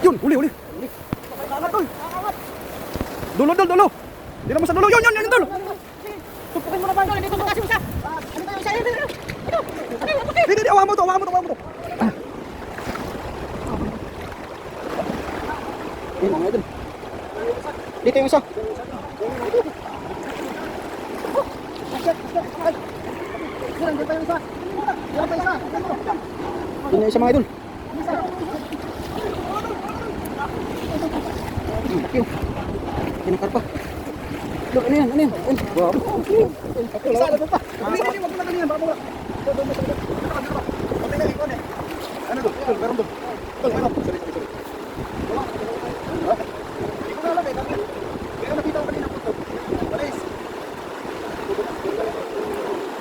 Yun, huli, huli. Dulo, dulo, dulo. Hindi naman sa dulo. Yun, dulo. Tupukin mo na ba? Dito mo kasi isa. Ano tayo isa? Hindi, awahan mo to. Yun, mga idol. Dito yung isa. Yun yung isa, mga idol. Laki. Kinakarpa. Look, ano yan? Wow. Isa, ano pa? Hindi, wag mo na ganyan. Baka mawala. Ano doon? Meron doon. Sorry. Hindi ko na alam eh. Kaya nakita ko kanina po ito. Malis.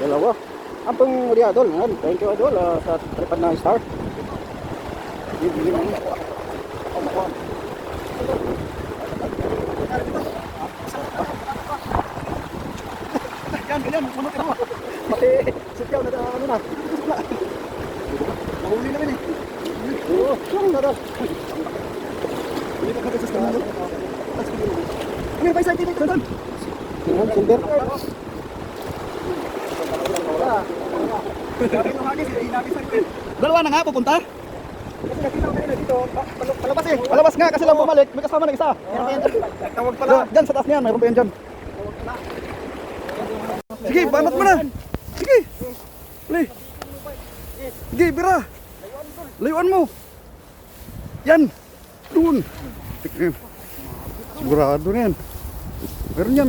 Dalawa. Ampang uli idol. Thank you idol sa tripad na star. Bili mo. Ganyan, sumunod ka mo. Pati sityaw na ano na. Nahuli naman eh. Oo, tara. Hindi ka kasi sa kanalo. Ano yung paisa dito doon? Tingnan, silver. Dalawa na nga pupunta. Kasi nakita ko kanina dito. Palabas eh. Palabas nga kasi lang bumalik. May kasama na isa. Tawag pala. Diyan sa taas niyan, mayroon pa yan dyan. Sige, banat mo na. Sige. Sige, bira. Layuan mo. Yan. Doon. Sigurado na yan. Meron yan.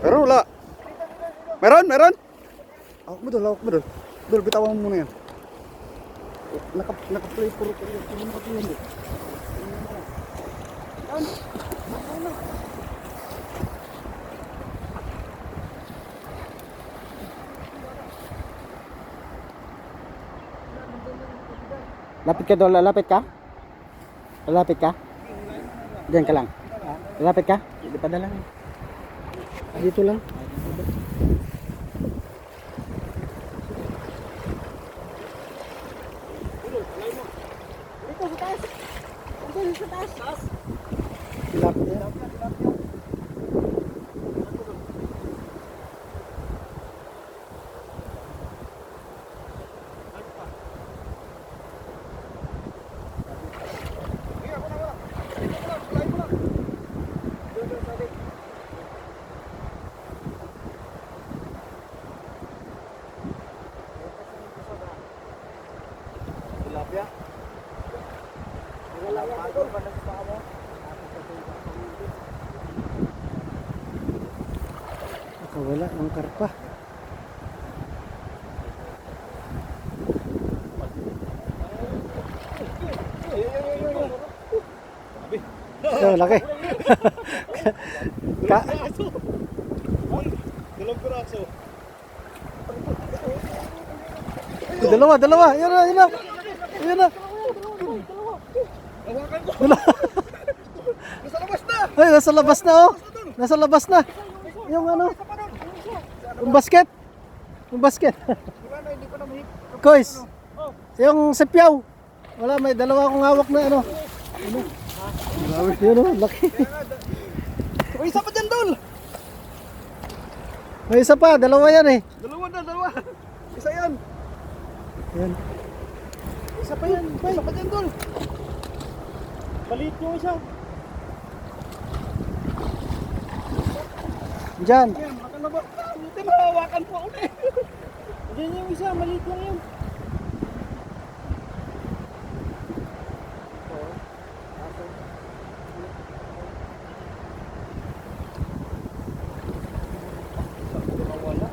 Meron wala. Meron. Awak mo doon. Dol, bitawan mo muna yan. Naka-play puro ko yun. Hindi mo yun. Lapit ka doon, lalapit ka? Diyan ka lang. Lalapit ka? Hindi pa lang. Dito lang. Dito sa taas. Lapit yan. Wala ng karpa. Oh, laki. Dalawa. Yan na. Ay, nasa labas na oh. Nasa labas na. Yung ano? Yung basket. Kois. Yung sepyaw. Wala, may dalawa akong hawak na ano. Yun oh, laki. May isa pa dyan, Dol. May isa pa, dalawa yan eh. Dalawa. Isa yan. Yan. Isa pa yan, Isa pa dyan, Dol. Maliit yung isa. Diyan. Hindi mahawakan po ako eh. Diyan yung isa, maliit lang yun.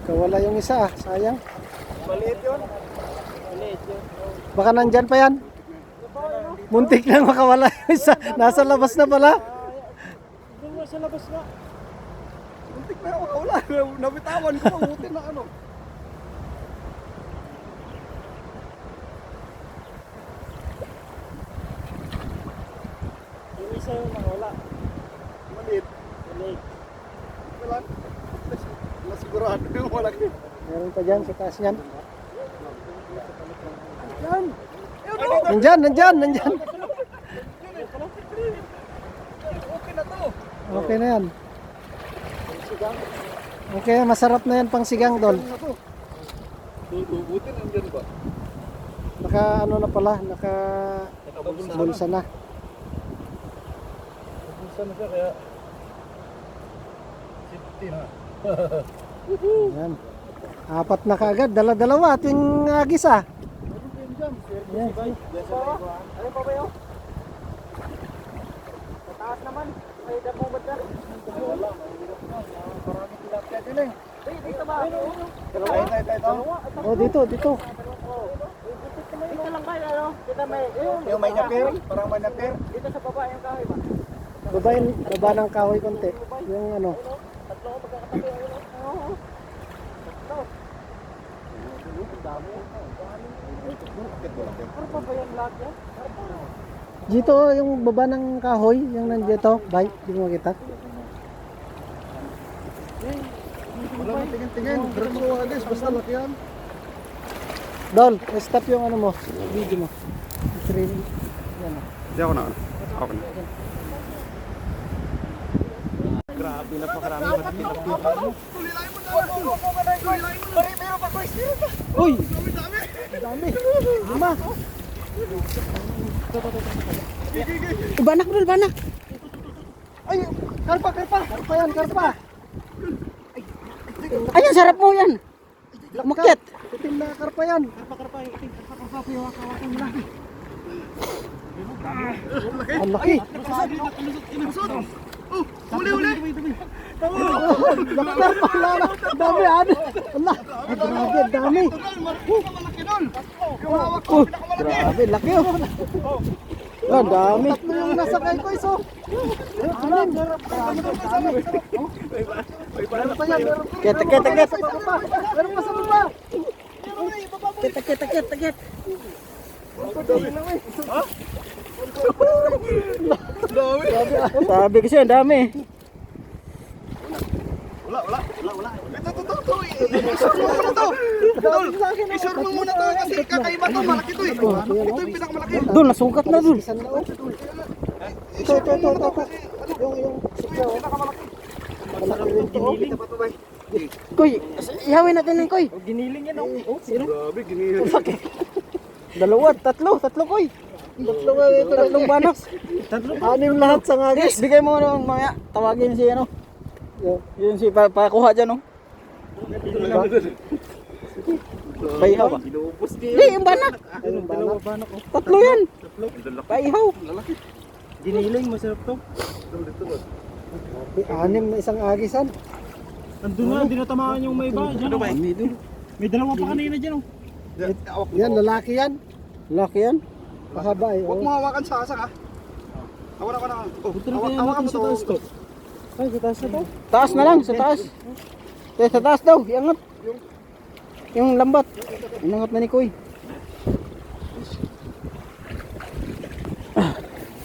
Kawala yung isa, sayang. Maliit yun. Baka nandyan pa yan. Muntik lang makawala yung isa. Nasa labas na pala. Nasa labas na. Muntik na ako wala. Nabitawan ko. Buti na ano. Yung isa yung nakawala. Maliit. Wala. Sigurado yung malaki. Meron pa dyan sa taas niyan. Yan. Nandyan. Okay na to. Okay na yan. Okay, masarap na yan pang sigang dol. Buti nandyan ba? Naka ano na pala, naka bulsa na. Bulsa na siya kaya safety na. Yan. Apat na kaagad, dala-dalawa ating agis ah. Yan. Ano pa ba yun? Sa taas naman. May damo ba dyan? Wala, mahirap na. Maraming tilapia din eh. Dito ba? Oh, dito. Dito lang ba? Ano? Dito may... Yung may napir, parang may napir. Dito sa baba yung kahoy ba? Baba ng kahoy konti. Yung ano. Tatlo ko magkakatabi. Oo. Ano pa ba yung lahat yan? Dito yung baba ng kahoy, yung nandito, bay, di mo makita. Wala mo tingin-tingin. Diretso agis, basta laki yan. Dol, stop yung ano mo, video mo. Streaming. Yan oh. Hindi ako na. Ako na. Grabe, napakarami. Uy! Dami! Lima! Banak dulu, banak. Ay! Karpa! Karpa yan, karpa! Ayun, sarap mo yan. Umakyat. Itim na karpa yan. Ang laki! Uli! Karpa! Wala! Dami! Ano? Wala! Ay, grabe! Ang dami! Grabe! Laki oh! Ang dami! Tatlo yung nasa kay ko iso! Anim! Meron pa yan! Meron pa sa baba! Takit. Sabi kasi ang dami! Wala. Ito. Isur mo muna to kasi kakaiba to, malaki to eh. Ito yung pinakamalaki. Dul, nasukat na dul! Ito. Yung sikya oh. Malaki rin to oh. Koy, ihawin natin ng koy. Giniling yan oh. Sino? Grabe, ginihin. Dalawa, tatlo koy. Tatlong banak. Anim lahat sa ngagis. Bigay mo nung mga tawagin si ano. Yun si pakuha dyan, no? Paihaw ba? Inubos din. Hindi, yung banak. Ayun, banak. Tatlo yan. Paihaw. Giniling, masarap to. Anim na isang agisan. Nandun nga, dinatamaan yung may iba. Diyan, oh. May dalawa pa kanina dyan. Oh. Yan, lalaki yan. Lalaki yan. Pahaba eh. Huwag Oh. mo hawakan sa asak ah. Hawakan na. Punta na kaya natin sa taas ko. Ay, sa taas na to. Taas na lang, sa taas. Sa taas daw, iangat. Yung lambat. Inangat na ni Koy.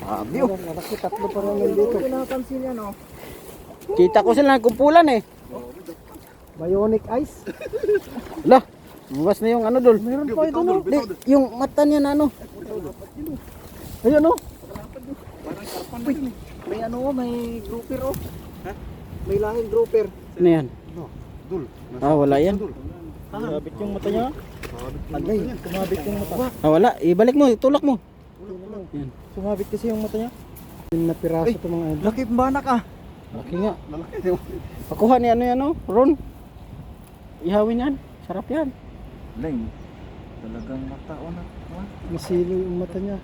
Sabi oh. Lalaki, tatlo pa rin dito. Pinapansin yan, oh. Kita ko sila nagkumpulan eh. Bionic eyes. Lah, buwas na yung ano dul. Meron pa ito no. Di, yung mata niya na ano. Ayun no. May ano, may grouper oh. May lahing grouper. Ano yan? Dul. Ah, wala yan. Sabit yung mata niya. Agay. Sumabit yung mata. Ah, wala. Ibalik mo, itulak mo. Yan. Sumabit kasi yung mata niya. Yung na piraso ito mga idol. Laki banak ah. Laki nga. Lalaki. Pakuha ni ano yan oh, Ron. Ihawin yan. Sarap yan. Leng. Talagang mataon na. Masilo yung mata niya.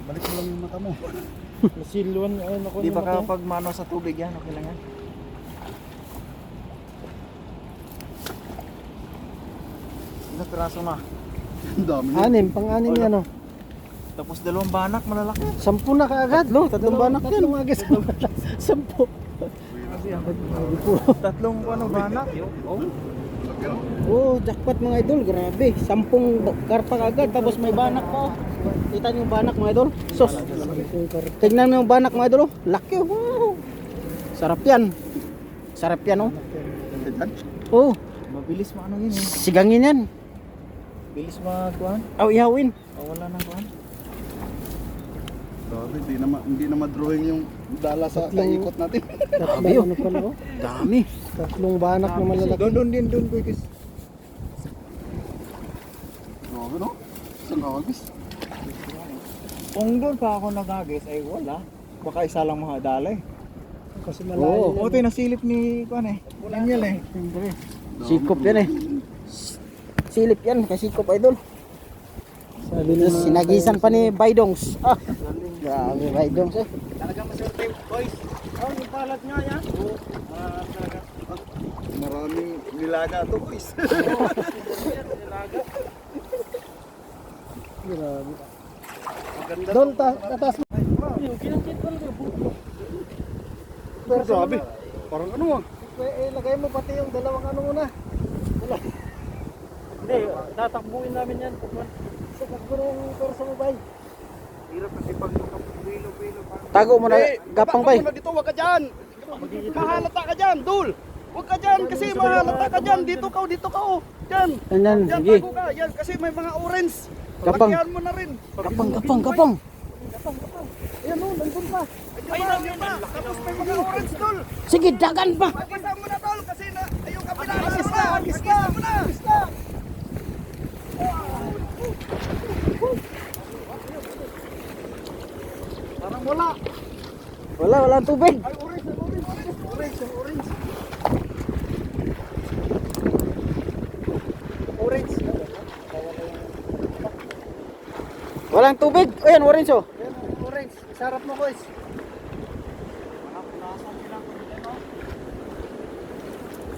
Balik mo lang yung mata mo. Nasiluan ayun ako Di yung ba mata niya. kapag mano sa tubig yan, okay lang yan. Ilang piraso na? Ang dami na. Anim, pang-anim yan oh. Tapos dalawang banak, malalaki. 10 na kaagad. Tatlong banak yan. Tatlong agis. 10. Tatlong ano, banak. Oh, jackpot mga idol. Grabe. 10 karpa agad tapos may banak pa oh. Kita niyo yung banak mga idol. Sos. Tignan niyo yung banak mga idol oh. Laki oh. Wow. Sarap yan. Sarap yan oh. ka dyan? Oh, Mabilis mo ano yun eh. sigangin yan. Bilis magkuhan. Aw, ihawin. Wala nang kuhan. Grabe, hindi na madrawing yung dala sa kaikot natin. Tatlong ano pala oh. Dami. Tatlong banak na malalaki. Doon, Kuikis. Grabe no? Saan nakagis? Kung doon pa ako nagagis ay wala. Baka isa lang mga dalay. Kasi malayo. Oo, ito yung nasilip ni kuhan eh. Daniel eh. Siyempre. Sikop yan eh. Silip yan, kasikop idol. Sabi na Sinagisan pa ni Baydongs. Ah, grabe Baydongs eh. Talagang maswerte boys. Oh, yung palat nga yan. Talaga. Maraming nilaga to boys. Nilaga. grabe. Maganda. Doon tatas mo. Pero grabe. Parang ano ah. Lagay mo pati yung dalawang ano muna. Hindi, tatakbuhin namin yan. Sa kagurong torso mo bay. Hirap kasi pag wilo pa. Tago mo na, gapang bay. Huwag dito, huwag ka dyan. Mahalata ka dyan, Dul. Huwag ka dyan kasi mahalata ka dyan. Dito ka oh. Dyan. Yan, Dyan, sige. tago ka. Yan, kasi may mga orange. Kapang. Lagyan mo na rin. Kapang. Ayan oh, nandun pa. Ayun, yun na. Tapos may mga orange, Dul. Sige, dagan pa. Pagkisa mo na, Dul, kasi na, yung kapila. Agis na. mo na. Parang wala. Walang tubig. Ay, orange. Orange. Walang tubig. Ayan, Lorenzo. Ayan, orange. Sarap mo boys.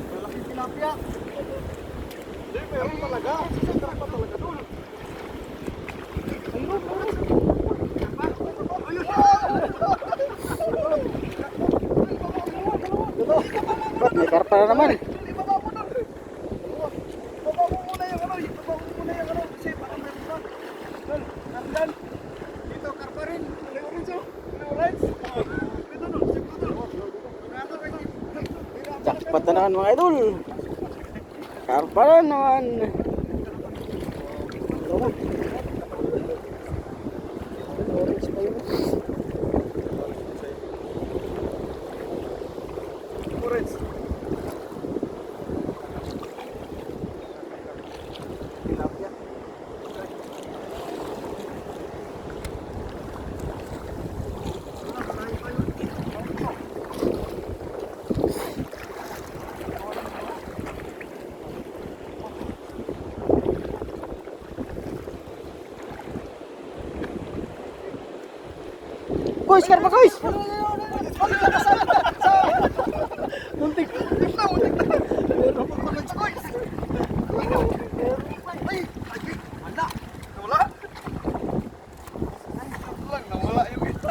Malaking tilapia. Hindi, meron talaga. Meron pa talaga, Dul. Ba't may karpa na naman? Ibaba mo na. Ibaba mo muna yung ano. Kasi parang meron pa. Dul, nandyan. Dito, karpa rin. May orange oh. May orange. Dito, Dul. Siguro, Dul. Jackpot na naman mga idol. Karpa na naman. Orange pa yun. Orange. Tilapia. Guys, karpa guys. Muntik. Meron pa mga choice. Ay, wala. Nawala. Nawala yung ito.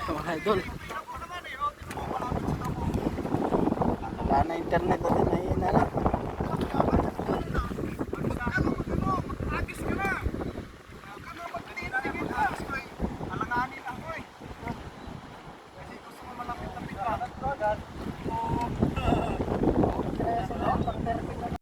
Mga idol. Wala na internet natin. Ayun na lang. Agis ka na. Huwag ka na magtinigil ka. Alanganin ako eh. Kasi gusto mo malapit-lapit ka.